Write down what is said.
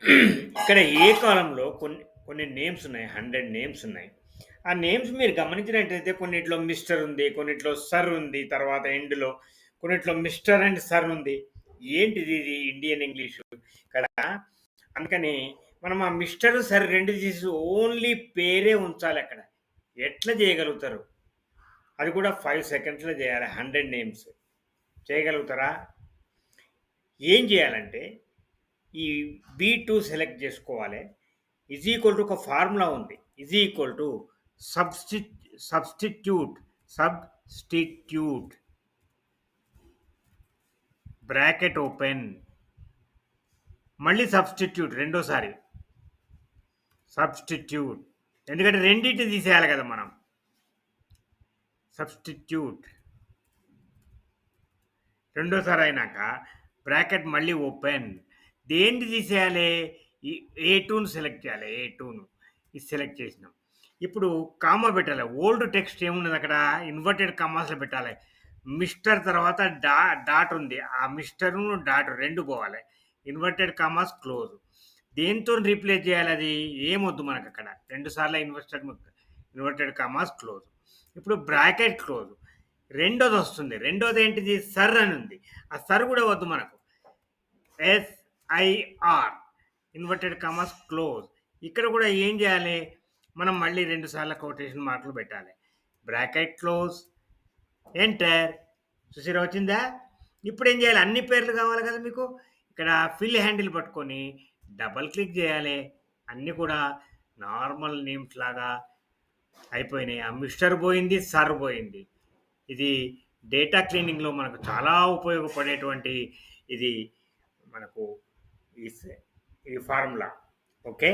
ఇక్కడ ఏ కాలంలో కొన్ని కొన్ని నేమ్స్ ఉన్నాయి. 100 నేమ్స్ ఉన్నాయి. ఆ నేమ్స్ మీరు గమనించినట్టయితే కొన్నిట్లో మిస్టర్ ఉంది. కొన్నిట్లో సర్ ఉంది. తర్వాత ఎండ్‌లో కొన్నిట్లో మిస్టర్ అండ్ సర్ ఉంది. ఏంటిది ఇది ఇండియన్ ఇంగ్లీషు? ఇక్కడ అందుకని మనం ఆ మిస్టర్, సర్ 2 తీసి ఓన్లీ పేరే ఉంచాలక్కడ. ఎట్లా చేయగలుగుతారు? అది కూడా 5 సెకండ్స్‌లో చేయాలి. 100 నేమ్స్. చేయగలుగుతారా? ఏం చేయాలంటే ఈ బీ2 సెలెక్ట్ చేసుకోవాలి. ఒక ఫార్ములా ఉంది. ఈక్వల్ టు సబ్స్టి సబ్స్టిట్యూట్ సబ్స్టిట్యూట్ బ్రాకెట్ ఓపెన్, మళ్ళీ సబ్స్టిట్యూట్ రెండోసారి సబ్స్టిట్యూట్, ఎందుకంటే రెండింటి తీసేయాలి కదా మనం. సబ్స్టిట్యూట్ రెండోసారి అయినాక బ్రాకెట్ మళ్ళీ ఓపెన్. దేన్ని తీసేయాలి? ఈ ఏ2ను సెలెక్ట్ చేయాలి. ఏ2ను ఇది సెలెక్ట్ చేసినాం. ఇప్పుడు కామా పెట్టాలి. ఓల్డ్ టెక్స్ట్ ఏమున్నది అక్కడ? ఇన్వర్టెడ్ కామాస్లో పెట్టాలి. మిస్టర్ తర్వాత డాట్ ఉంది. ఆ మిస్టర్ను డాట్ రెండు పోవాలి. Inverted commas close. దేంతో రీప్లేస్ చేయాలి? అది ఏమొద్దు మనకు అక్కడ. 2 సార్లు ఇన్వర్టెడ్ కామాస్ క్లోజ్. ఇప్పుడు బ్రాకెట్ క్లోజ్. రెండోది వస్తుంది. రెండోది ఏంటిది? సర్ అని ఉంది. ఆ సర్ కూడా వద్దు మనకు. SIR inverted commas close. ఇక్కడ కూడా ఏం చేయాలి? మనం మళ్ళీ 2 సార్లు కొటేషన్ మార్కులు పెట్టాలి. Bracket close, enter. చూసారా వచ్చిందా? ఇప్పుడు ఏం చేయాలి? అన్ని పేర్లు కావాలి కదా మీకు. ఇక్కడ ఫిల్ హ్యాండిల్ పట్టుకొని డబల్ క్లిక్ చేయాలి. అన్నీ కూడా నార్మల్ నేమ్స్ లాగా అయిపోయినాయి. ఆ మిస్టర్ పోయింది, సర్ పోయింది. ఇది డేటా క్లీనింగ్‌లో మనకు చాలా ఉపయోగపడేటువంటి ఇది మనకు ఈ ఫార్ములా. ఓకే.